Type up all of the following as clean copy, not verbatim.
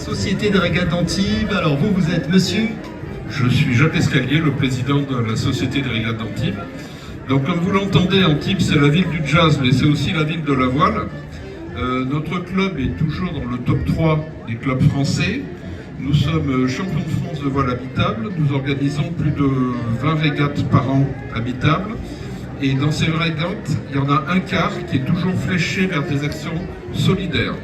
Société des régates d'Antibes. Alors vous êtes monsieur? Je suis Jacques Escalier, le président de la Société des régates d'Antibes. Donc comme vous l'entendez, Antibes c'est la ville du jazz, mais c'est aussi la ville de la voile. Notre club est toujours dans le top 3 des clubs français. Nous sommes champions de France de voile habitable. Nous organisons plus de 20 régates par an habitables. Et dans ces régates, il y en a un quart qui est toujours fléché vers des actions solidaires.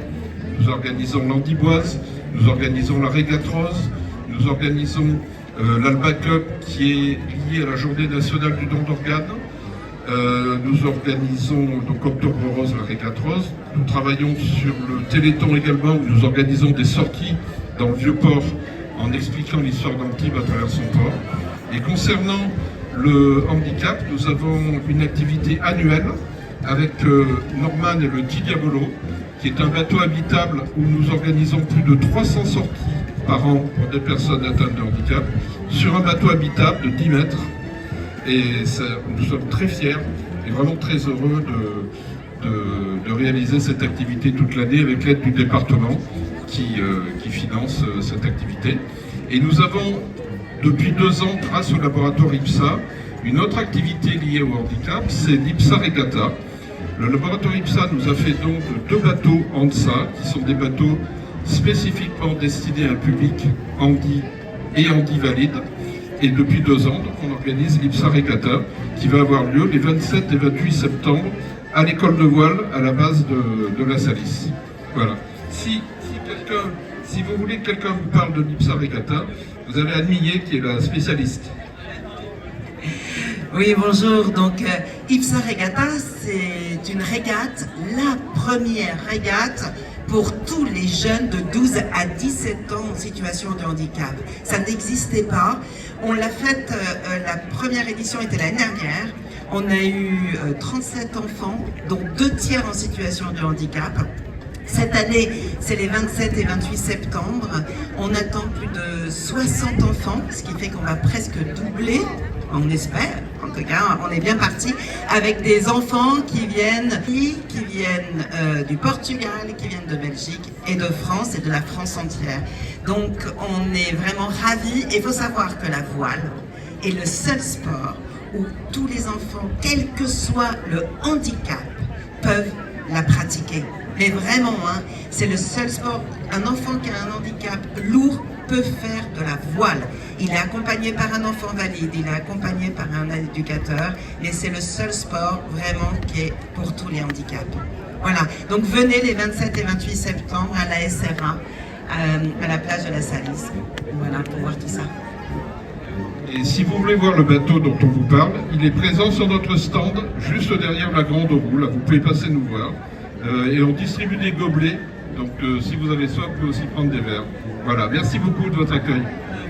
Nous organisons l'Andiboise, nous organisons la Régate Rose, nous organisons l'Alba Cup qui est liée à la Journée nationale du don d'organes. Nous organisons donc Octobre Rose, la Régate Rose. Nous travaillons sur le Téléthon également, où nous organisons des sorties dans le Vieux-Port en expliquant l'histoire d'Antibes à travers son port. Et concernant le handicap, nous avons une activité annuelle avec Norman et le Diabolo, qui est un bateau habitable où nous organisons plus de 300 sorties par an pour des personnes atteintes de handicap, sur un bateau habitable de 10 mètres. Et ça, nous sommes très fiers et vraiment très heureux de réaliser cette activité toute l'année avec l'aide du département qui finance cette activité. Et nous avons, depuis 2 ans, grâce au laboratoire IPSA, une autre activité liée au handicap, c'est l'IPSA Regatta. Le laboratoire IPSA nous a fait donc 2 bateaux ANSA, qui sont des bateaux spécifiquement destinés à un public handi et handi valide. Et depuis 2 ans, donc, on organise l'IPSA Regatta, qui va avoir lieu les 27 et 28 septembre à l'école de voile, à la base de la Salis. Voilà. Si vous voulez que quelqu'un vous parle de l'IPSA Regatta, vous avez Anne Millet qui est la spécialiste. Oui, bonjour. Donc, IPSA Regatta, c'est une régate, la première régate pour tous les jeunes de 12 à 17 ans en situation de handicap. Ça n'existait pas. On l'a faite, la première édition était l'année dernière. On a eu 37 enfants, dont 2 tiers en situation de handicap. Cette année, c'est les 27 et 28 septembre. On attend plus de 60 enfants, ce qui fait qu'on va presque doubler, on espère. En tout cas, on est bien parti avec des enfants qui viennent du Portugal, qui viennent de Belgique et de France et de la France entière. Donc, on est vraiment ravis. Et il faut savoir que la voile est le seul sport où tous les enfants, quel que soit le handicap, peuvent la pratiquer. Mais vraiment, hein, c'est le seul sport. Un enfant qui a un handicap lourd peut faire de la voile. Il est accompagné par un enfant valide, il est accompagné par un éducateur, et c'est le seul sport vraiment qui est pour tous les handicaps. Voilà, donc venez les 27 et 28 septembre à la SRA, à la plage de la Salis. Voilà, pour voir tout ça. Et si vous voulez voir le bateau dont on vous parle, il est présent sur notre stand, juste derrière la grande roue. Là, vous pouvez passer nous voir. Et on distribue des gobelets, donc si vous avez soif, vous pouvez aussi prendre des verres. Voilà, merci beaucoup de votre accueil.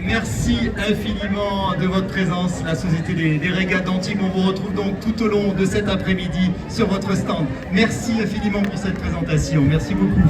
Merci infiniment de votre présence, la Société des régates d'Antibes. On vous retrouve donc tout au long de cet après-midi sur votre stand. Merci infiniment pour cette présentation, merci beaucoup.